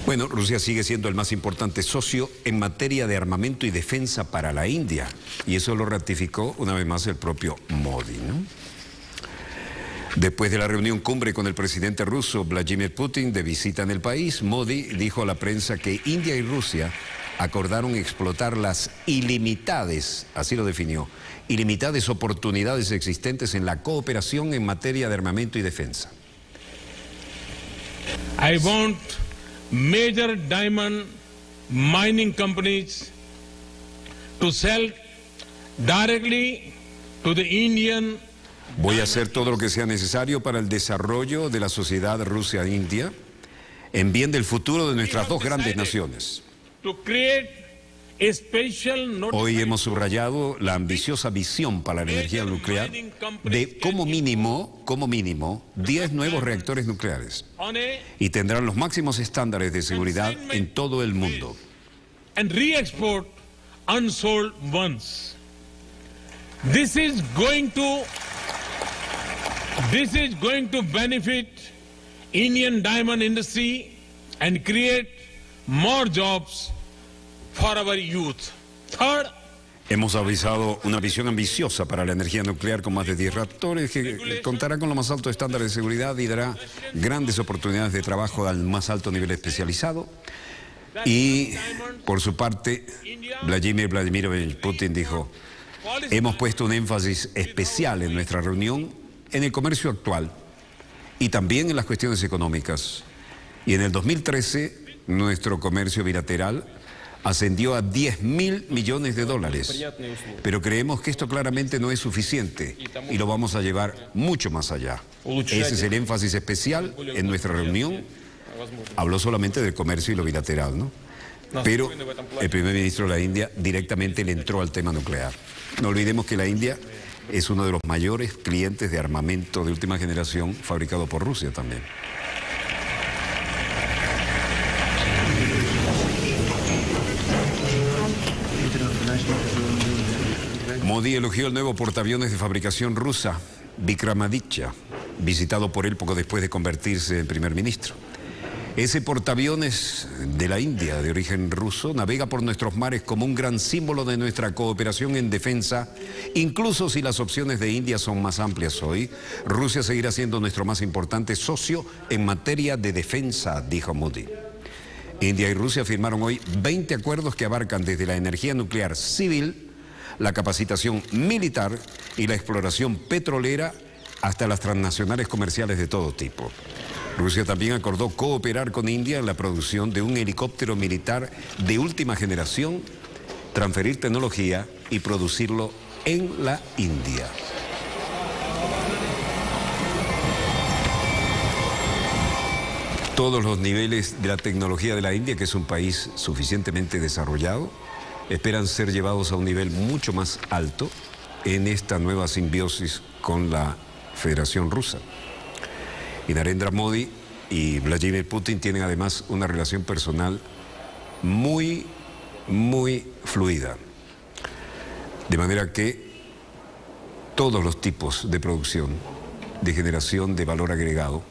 Bueno, Rusia sigue siendo el más importante socio en materia de armamento y defensa para la India. Y eso lo ratificó una vez más el propio Modi, ¿no? Después de la reunión cumbre con el presidente ruso Vladimir Putin de visita en el país, Modi dijo a la prensa que India y Rusia acordaron explotar las ilimitadas, así lo definió, ilimitadas oportunidades existentes en la cooperación en materia de armamento y defensa. I want major diamond mining companies to sell directly to the Indian. Voy a hacer todo lo que sea necesario para el desarrollo de la sociedad Rusia-India en bien del futuro de nuestras dos grandes naciones. Hoy hemos subrayado la ambiciosa visión para la energía nuclear de como mínimo 10 nuevos reactores nucleares y tendrán los máximos estándares de seguridad en todo el mundo. And re-export unsold ones. This is going to benefit Indian diamond industry and create more jobs for our youth. Third, hemos avisado una visión ambiciosa para la energía nuclear con más de 10 reactores que contará con los más altos estándares de seguridad y dará grandes oportunidades de trabajo al más alto nivel especializado. Y por su parte, Vladimir Putin dijo, hemos puesto un énfasis especial en nuestra reunión en el comercio actual y también en las cuestiones económicas. Y en el 2013, nuestro comercio bilateral ascendió a $10.000 millones, pero creemos que esto claramente no es suficiente y lo vamos a llevar mucho más allá. Ese es el énfasis especial en nuestra reunión. Habló solamente del comercio y lo bilateral, ¿no? Pero el primer ministro de la India directamente le entró al tema nuclear. No olvidemos que la India es uno de los mayores clientes de armamento de última generación fabricado por Rusia también. Modi elogió el nuevo portaaviones de fabricación rusa, Vikramaditya, visitado por él poco después de convertirse en primer ministro. Ese portaaviones de la India, de origen ruso, navega por nuestros mares como un gran símbolo de nuestra cooperación en defensa. Incluso si las opciones de India son más amplias hoy, Rusia seguirá siendo nuestro más importante socio en materia de defensa, dijo Modi. India y Rusia firmaron hoy 20 acuerdos que abarcan desde la energía nuclear civil, la capacitación militar y la exploración petrolera hasta las transnacionales comerciales de todo tipo. Rusia también acordó cooperar con India en la producción de un helicóptero militar de última generación, transferir tecnología y producirlo en la India. Todos los niveles de la tecnología de la India, que es un país suficientemente desarrollado, esperan ser llevados a un nivel mucho más alto en esta nueva simbiosis con la Federación Rusa. Y Narendra Modi y Vladimir Putin tienen además una relación personal muy fluida. De manera que todos los tipos de producción, de generación de valor agregado,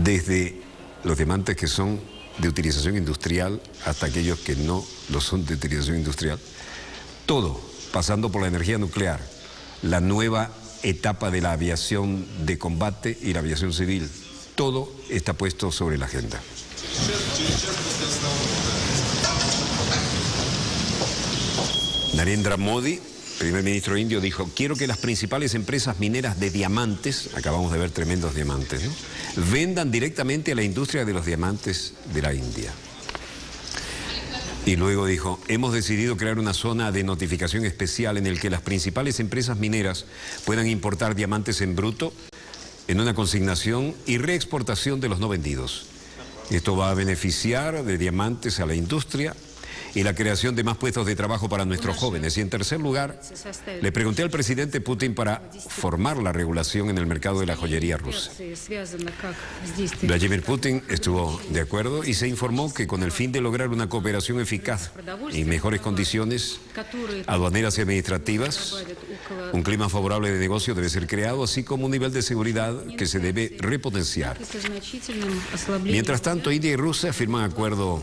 desde los diamantes que son de utilización industrial hasta aquellos que no lo son de utilización industrial, todo pasando por la energía nuclear, la nueva etapa de la aviación de combate y la aviación civil, todo está puesto sobre la agenda. Narendra Modi, primer ministro indio, dijo: quiero que las principales empresas mineras de diamantes, acabamos de ver tremendos diamantes, ¿no?, vendan directamente a la industria de los diamantes de la India. Y luego dijo: hemos decidido crear una zona de notificación especial en el que las principales empresas mineras puedan importar diamantes en bruto en una consignación y reexportación de los no vendidos. Esto va a beneficiar de diamantes a la industria y la creación de más puestos de trabajo para nuestros jóvenes. Y en tercer lugar, le pregunté al presidente Putin para formar la regulación en el mercado de la joyería rusa. Vladimir Putin estuvo de acuerdo y se informó que con el fin de lograr una cooperación eficaz y mejores condiciones aduaneras y administrativas, un clima favorable de negocio debe ser creado, así como un nivel de seguridad que se debe repotenciar. Mientras tanto, India y Rusia firman acuerdo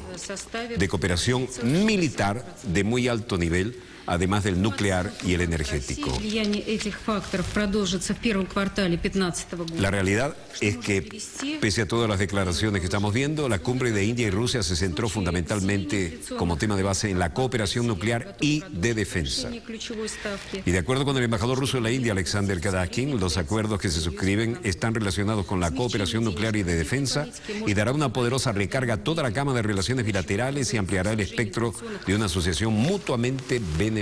de cooperación militar de muy alto nivel, además del nuclear y el energético. La realidad es que, pese a todas las declaraciones que estamos viendo, la cumbre de India y Rusia se centró fundamentalmente como tema de base en la cooperación nuclear y de defensa. Y de acuerdo con el embajador ruso en la India, Alexander Kadakin, los acuerdos que se suscriben están relacionados con la cooperación nuclear y de defensa y dará una poderosa recarga a toda la gama de relaciones bilaterales y ampliará el espectro de una asociación mutuamente beneficiosa.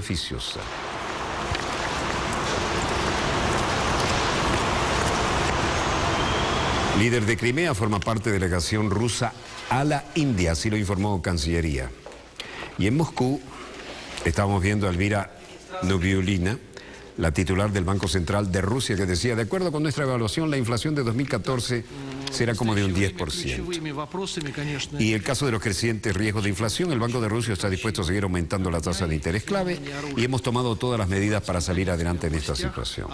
Líder de Crimea forma parte de la delegación rusa a la India, así lo informó Cancillería. Y en Moscú estábamos viendo a Elvira Nubiulina, la titular del Banco Central de Rusia, que decía: de acuerdo con nuestra evaluación, la inflación de 2014 será como de un 10%. Y el caso de los crecientes riesgos de inflación, el Banco de Rusia está dispuesto a seguir aumentando la tasa de interés clave y hemos tomado todas las medidas para salir adelante en esta situación.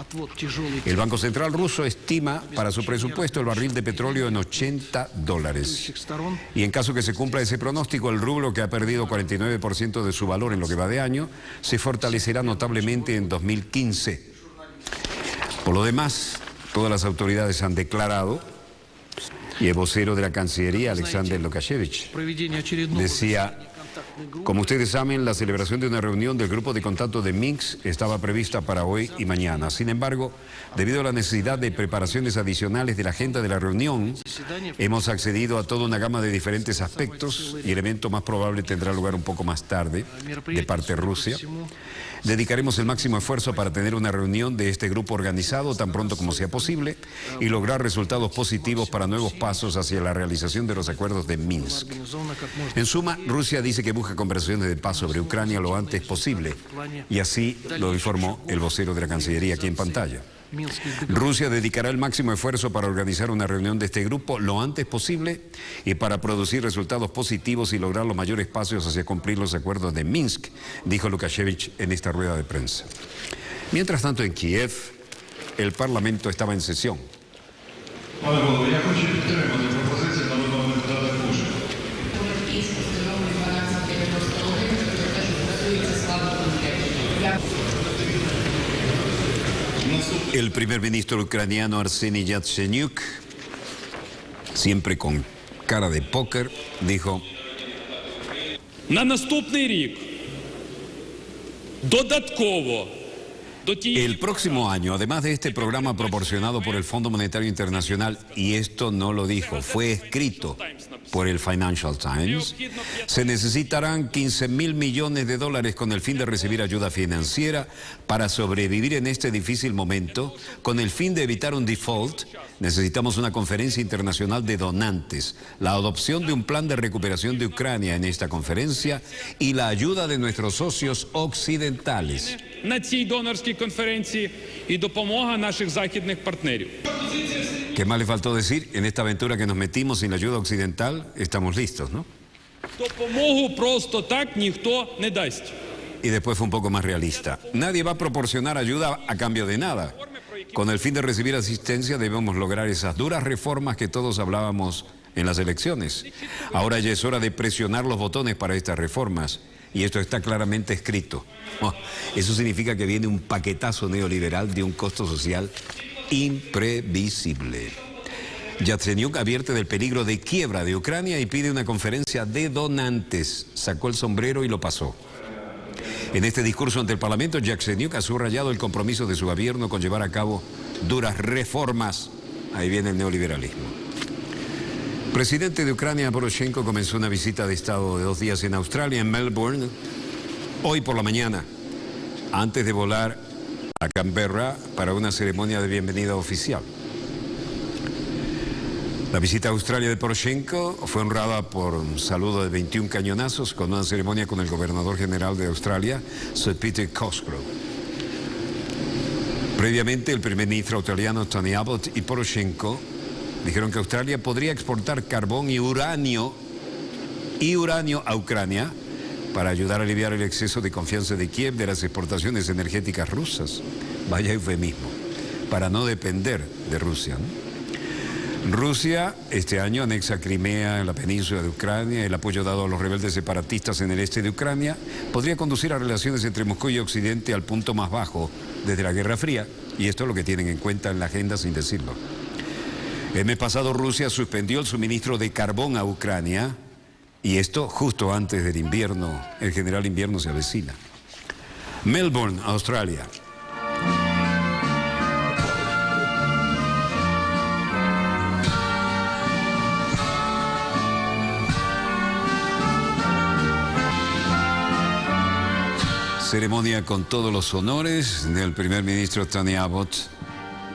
El Banco Central ruso estima para su presupuesto el barril de petróleo en $80. Y en caso que se cumpla ese pronóstico, el rublo, que ha perdido 49% de su valor en lo que va de año, se fortalecerá notablemente en 2015. Por lo demás, todas las autoridades han declarado, y el vocero de la Cancillería, Alexander Lukashevich, decía: como ustedes saben, la celebración de una reunión del Grupo de Contacto de Minsk estaba prevista para hoy y mañana. Sin embargo, debido a la necesidad de preparaciones adicionales de la agenda de la reunión, hemos accedido a toda una gama de diferentes aspectos y el evento más probable tendrá lugar un poco más tarde de parte de Rusia. Dedicaremos el máximo esfuerzo para tener una reunión de este grupo organizado tan pronto como sea posible y lograr resultados positivos para nuevos pasos hacia la realización de los acuerdos de Minsk. En suma, Rusia dice que busca conversaciones de paz sobre Ucrania lo antes posible, y así lo informó el vocero de la Cancillería aquí en pantalla. Rusia dedicará el máximo esfuerzo para organizar una reunión de este grupo lo antes posible y para producir resultados positivos y lograr los mayores pasos hacia cumplir los acuerdos de Minsk, dijo Lukashevich en esta rueda de prensa. Mientras tanto, en Kiev, el Parlamento estaba en sesión Пане голово, я хочу підтримати пропозицію народного депутата Кужика. El primer ministro ucraniano Arseniy Yatsenyuk, siempre con cara de póker, dijo: на наступний рік додатково el próximo año, además de este programa proporcionado por el Fondo Monetario Internacional, y esto no lo dijo, fue escrito por el Financial Times, se necesitarán 15.000 millones de dólares con el fin de recibir ayuda financiera para sobrevivir en este difícil momento. Con el fin de evitar un default, necesitamos una conferencia internacional de donantes, la adopción de un plan de recuperación de Ucrania en esta conferencia y la ayuda de nuestros socios occidentales. на цій донорській конференції і допомога наших західних партнерів. ¿Qué más le faltó decir? En esta aventura que nos metimos sin la ayuda occidental, estamos listos, ¿no? Допомогу просто так ніхто не дасть. Y después fue un poco más realista. Nadie va a proporcionar ayuda a cambio de nada. Con el fin de recibir asistencia debemos lograr esas duras reformas que todos hablábamos en las elecciones. Ahora ya es hora de presionar los botones para estas reformas. Y esto está claramente escrito. Eso significa que viene un paquetazo neoliberal de un costo social imprevisible. Yatsenyuk advierte del peligro de quiebra de Ucrania y pide una conferencia de donantes. Sacó el sombrero y lo pasó. En este discurso ante el Parlamento, Yatsenyuk ha subrayado el compromiso de su gobierno con llevar a cabo duras reformas. Ahí viene el neoliberalismo. El presidente de Ucrania, Poroshenko, comenzó una visita de Estado de 2 días en Australia, en Melbourne, hoy por la mañana, antes de volar a Canberra para una ceremonia de bienvenida oficial. La visita a Australia de Poroshenko fue honrada por un saludo de 21 cañonazos con una ceremonia con el gobernador general de Australia, Sir Peter Cosgrove. Previamente, el primer ministro australiano Tony Abbott y Poroshenko dijeron que Australia podría exportar carbón y uranio a Ucrania para ayudar a aliviar el exceso de confianza de Kiev de las exportaciones energéticas rusas. Vaya eufemismo, para no depender de Rusia, ¿no? Rusia este año anexa Crimea en la península de Ucrania. El apoyo dado a los rebeldes separatistas en el este de Ucrania podría conducir a relaciones entre Moscú y Occidente al punto más bajo desde la Guerra Fría. Y esto es lo que tienen en cuenta en la agenda sin decirlo. El mes pasado Rusia suspendió el suministro de carbón a Ucrania y esto justo antes del invierno. El general invierno se avecina. Melbourne, Australia. Ceremonia con todos los honores del primer ministro Tony Abbott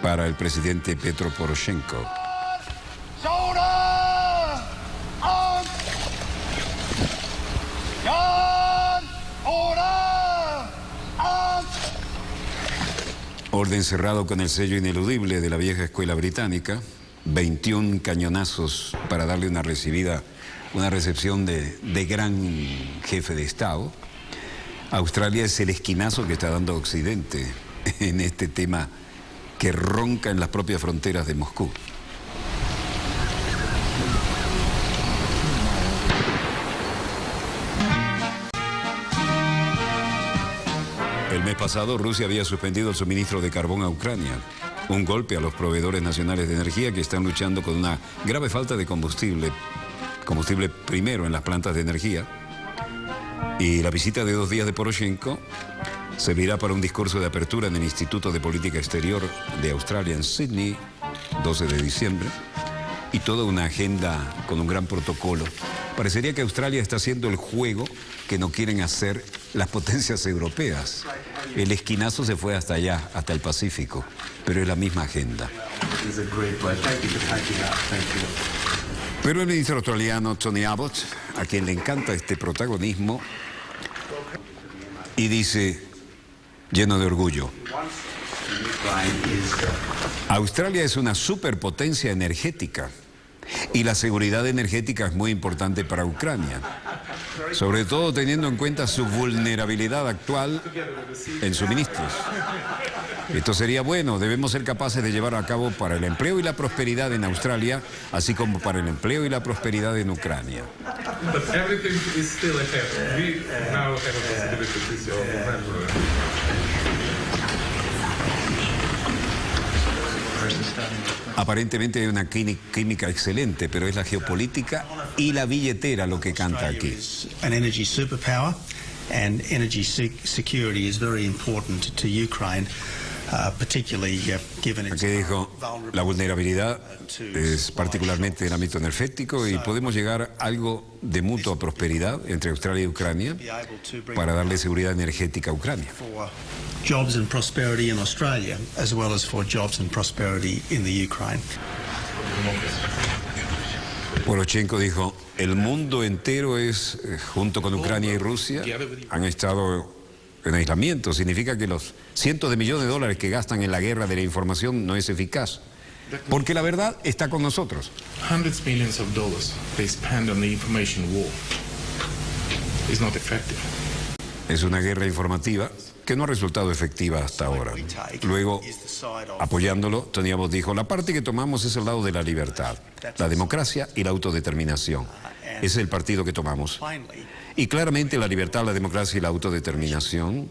para el presidente Petro Poroshenko. Orden cerrado con el sello ineludible de la vieja escuela británica, 21 cañonazos para darle una recepción de gran jefe de Estado. Australia es el esquinazo que está dando Occidente en este tema que ronca en las propias fronteras de Moscú. El mes pasado Rusia había suspendido el suministro de carbón a Ucrania, un golpe a los proveedores nacionales de energía que están luchando con una grave falta de combustible primero en las plantas de energía. Y la visita de 2 días de Poroshenko servirá para un discurso de apertura en el Instituto de Política Exterior de Australia en Sydney, 12 de diciembre, y toda una agenda con un gran protocolo. Parecería que Australia está haciendo el juego que no quieren hacer las potencias europeas. El esquinazo se fue hasta allá, hasta el Pacífico, pero es la misma agenda. Pero el ministro australiano Tony Abbott, a quien le encanta este protagonismo, y dice, lleno de orgullo, Australia es una superpotencia energética y la seguridad energética es muy importante para Ucrania. sobre todo teniendo en cuenta su vulnerabilidad actual en suministros. Esto sería bueno, debemos ser capaces de llevar a cabo para el empleo y la prosperidad en Australia, así como para el empleo y la prosperidad en Ucrania. Aparentemente hay una química excelente, pero es la geopolítica y la billetera lo que canta aquí. An energy superpower and energy security is very important to Ukraine. Particularly given its Aquí dijo, la vulnerabilidad es particularmente en el ámbito energético y podemos llegar a algo de mutua prosperidad entre Australia y Ucrania para darle seguridad energética a Ucrania. Jobs and prosperity in Australia, as well as for jobs and prosperity in the Ukraine. Poroshenko dijo, el mundo entero es, junto con Ucrania y Rusia, han estado en aislamiento. Significa que los cientos de millones de dólares que gastan en la guerra de la información no es eficaz. Porque la verdad está con nosotros. Hundreds of millions of dollars they spend on the information war is not effective. Es una guerra informativa que no ha resultado efectiva hasta ahora. Luego, apoyándolo, Tony Abbott dijo, la parte que tomamos es el lado de la libertad, la democracia y la autodeterminación. Ese es el partido que tomamos. Y claramente la libertad, la democracia y la autodeterminación,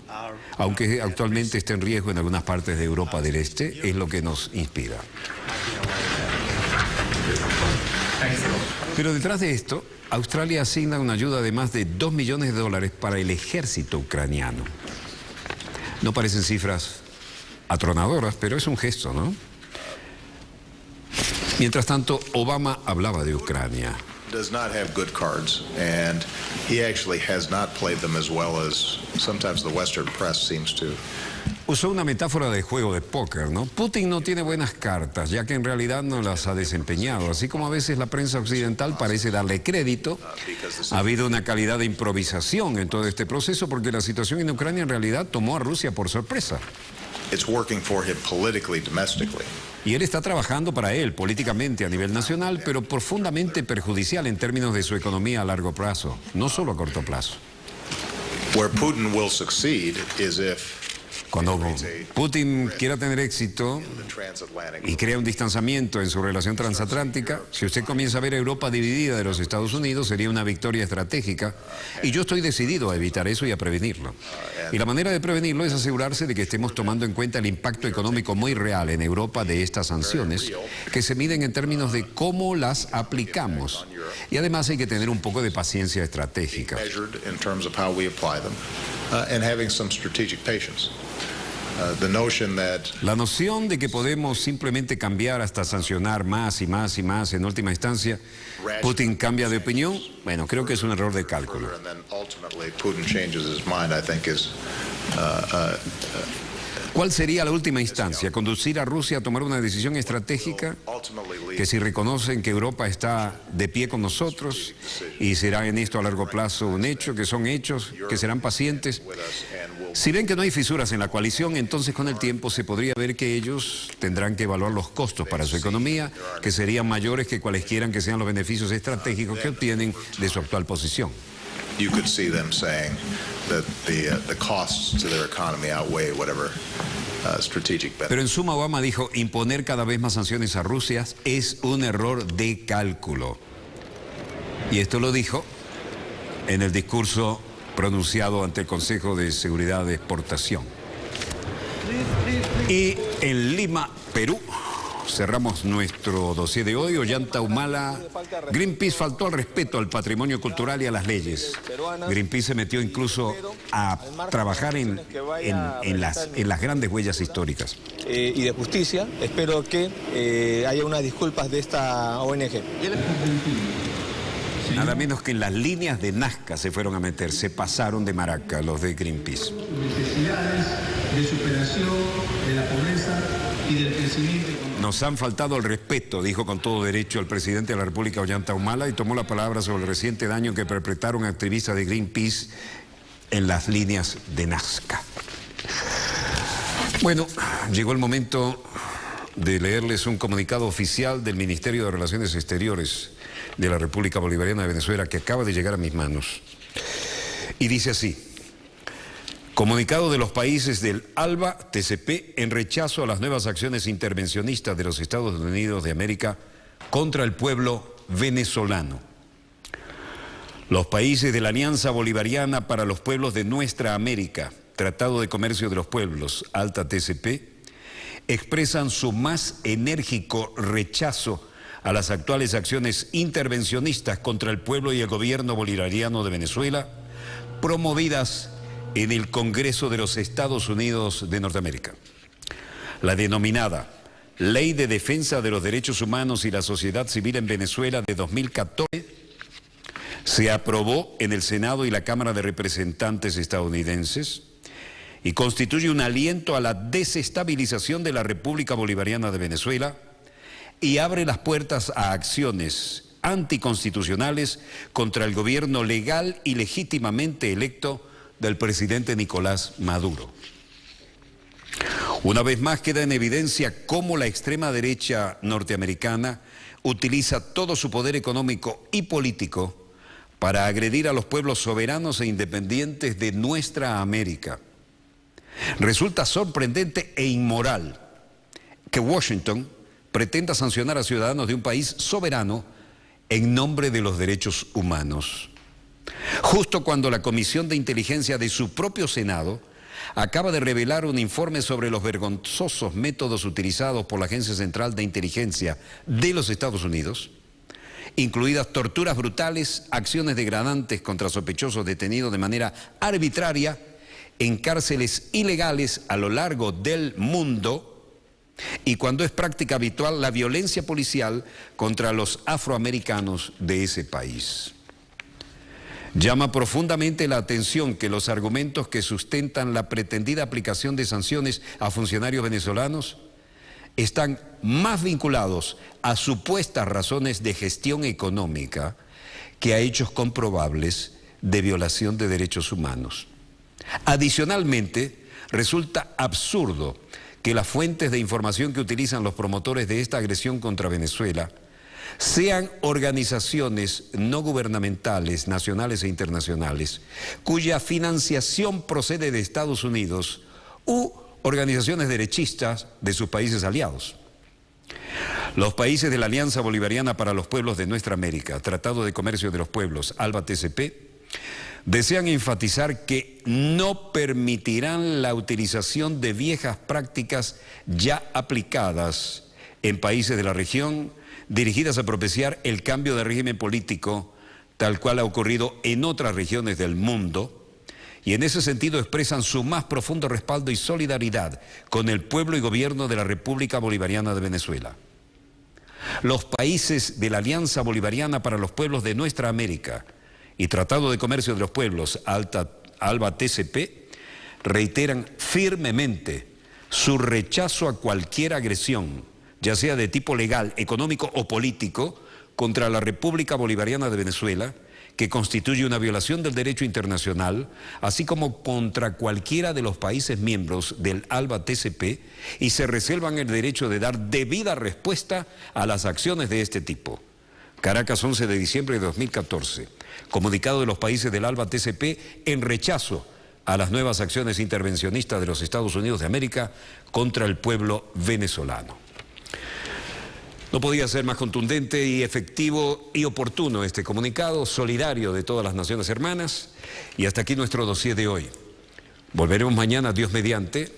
aunque actualmente esté en riesgo en algunas partes de Europa del Este, es lo que nos inspira. Pero detrás de esto, Australia asigna una ayuda de más de $2 millones para el ejército ucraniano. No parecen cifras atronadoras, pero es un gesto, ¿no? Mientras tanto, Obama hablaba de Ucrania. Does not have good cards, and he actually has not played them as well as sometimes the Western press seems to. Usó una metáfora de juego de póker, ¿no? Putin no tiene buenas cartas, ya que en realidad no las ha desempeñado. Así como a veces la prensa occidental parece darle crédito, ha habido una calidad de improvisación en todo este proceso, porque la situación en Ucrania en realidad tomó a Rusia por sorpresa. It's working for him politically, domestically. Y él está trabajando para él políticamente a nivel nacional, pero profundamente perjudicial en términos de su economía a largo plazo, no solo a corto plazo. Where Putin will succeed is if cuando Putin quiera tener éxito y crea un distanciamiento en su relación transatlántica, si usted comienza a ver a Europa dividida de los Estados Unidos, sería una victoria estratégica. Y yo estoy decidido a evitar eso y a prevenirlo. Y la manera de prevenirlo es asegurarse de que estemos tomando en cuenta el impacto económico muy real en Europa de estas sanciones, que se miden en términos de cómo las aplicamos. Y además hay que tener un poco de paciencia estratégica. La noción de que podemos simplemente cambiar hasta sancionar más y más y más en última instancia, Putin cambia de opinión, bueno, creo que es un error de cálculo. ¿Cuál sería la última instancia? ¿Conducir a Rusia a tomar una decisión estratégica? Que si reconocen que Europa está de pie con nosotros y será en esto a largo plazo un hecho, que son hechos, que serán pacientes. Si ven que no hay fisuras en la coalición, entonces con el tiempo se podría ver que ellos tendrán que evaluar los costos para su economía, que serían mayores que cualesquiera que sean los beneficios estratégicos que obtienen de su actual posición. You could see them saying that the costs to their economy outweigh whatever strategic benefit. Pero en suma, Obama dijo, imponer cada vez más sanciones a Rusia es un error de cálculo. Y esto lo dijo en el discurso pronunciado ante el Consejo de Seguridad de Exportación. Y en Lima, Perú, cerramos nuestro dossier de hoy. Ollanta Humala, Greenpeace faltó al respeto al patrimonio cultural y a las leyes. Greenpeace se metió incluso a trabajar en las grandes huellas históricas. Y de justicia, espero que haya unas disculpas de esta ONG. Nada menos que en las líneas de Nazca se fueron a meter, se pasaron de maraca los de Greenpeace. Necesidades de superación de la pobreza y del crecimiento económico. Nos han faltado el respeto, dijo con todo derecho el presidente de la República, Ollanta Humala, y tomó la palabra sobre el reciente daño que perpetraron activistas de Greenpeace en las líneas de Nazca. Bueno, llegó el momento de leerles un comunicado oficial del Ministerio de Relaciones Exteriores. de la República Bolivariana de Venezuela que acaba de llegar a mis manos. Y dice así: comunicado de los países del ALBA-TCP en rechazo a las nuevas acciones intervencionistas de los Estados Unidos de América contra el pueblo venezolano. Los países de la Alianza Bolivariana para los Pueblos de Nuestra América, Tratado de Comercio de los Pueblos, ALTA-TCP, expresan su más enérgico rechazo a las actuales acciones intervencionistas contra el pueblo y el gobierno bolivariano de Venezuela, promovidas en el Congreso de los Estados Unidos de Norteamérica. La denominada Ley de Defensa de los Derechos Humanos y la Sociedad Civil en Venezuela de 2014 se aprobó en el Senado y la Cámara de Representantes estadounidenses y constituye un aliento a la desestabilización de la República Bolivariana de Venezuela y abre las puertas a acciones anticonstitucionales contra el gobierno legal y legítimamente electo del presidente Nicolás Maduro. Una vez más queda en evidencia cómo la extrema derecha norteamericana utiliza todo su poder económico y político para agredir a los pueblos soberanos e independientes de nuestra América. Resulta sorprendente e inmoral que Washington pretenda sancionar a ciudadanos de un país soberano en nombre de los derechos humanos. Justo cuando la Comisión de Inteligencia de su propio Senado acaba de revelar un informe sobre los vergonzosos métodos utilizados por la Agencia Central de Inteligencia de los Estados Unidos, incluidas torturas brutales, acciones degradantes contra sospechosos detenidos de manera arbitraria en cárceles ilegales a lo largo del mundo, y cuando es práctica habitual la violencia policial contra los afroamericanos de ese país. Llama profundamente la atención que los argumentos que sustentan la pretendida aplicación de sanciones a funcionarios venezolanos están más vinculados a supuestas razones de gestión económica que a hechos comprobables de violación de derechos humanos. Adicionalmente, resulta absurdo que las fuentes de información que utilizan los promotores de esta agresión contra Venezuela sean organizaciones no gubernamentales, nacionales e internacionales, cuya financiación procede de Estados Unidos u organizaciones derechistas de sus países aliados. Los países de la Alianza Bolivariana para los Pueblos de Nuestra América, Tratado de Comercio de los Pueblos, ALBA-TCP, desean enfatizar que no permitirán la utilización de viejas prácticas ya aplicadas en países de la región dirigidas a propiciar el cambio de régimen político tal cual ha ocurrido en otras regiones del mundo, y en ese sentido expresan su más profundo respaldo y solidaridad con el pueblo y gobierno de la República Bolivariana de Venezuela. Los países de la Alianza Bolivariana para los Pueblos de Nuestra América y Tratado de Comercio de los Pueblos, ALBA-TCP, reiteran firmemente su rechazo a cualquier agresión, ya sea de tipo legal, económico o político, contra la República Bolivariana de Venezuela, que constituye una violación del derecho internacional, así como contra cualquiera de los países miembros del ALBA-TCP, y se reservan el derecho de dar debida respuesta a las acciones de este tipo. Caracas, 11 de diciembre de 2014. Comunicado de los países del ALBA-TCP en rechazo a las nuevas acciones intervencionistas de los Estados Unidos de América contra el pueblo venezolano. No podía ser más contundente y efectivo y oportuno este comunicado solidario de todas las naciones hermanas. Y hasta aquí nuestro dossier de hoy. Volveremos mañana, Dios mediante,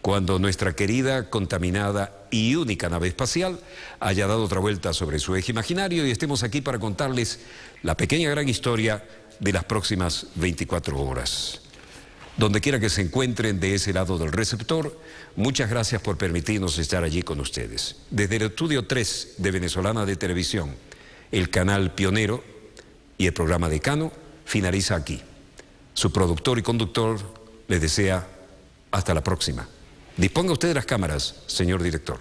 cuando nuestra querida, contaminada y única nave espacial haya dado otra vuelta sobre su eje imaginario y estemos aquí para contarles la pequeña gran historia de las próximas 24 horas. Donde quiera que se encuentren de ese lado del receptor, muchas gracias por permitirnos estar allí con ustedes. Desde el estudio 3 de Venezolana de Televisión, el canal pionero y el programa Decano finaliza aquí. Su productor y conductor les desea hasta la próxima. Disponga usted de las cámaras, señor director.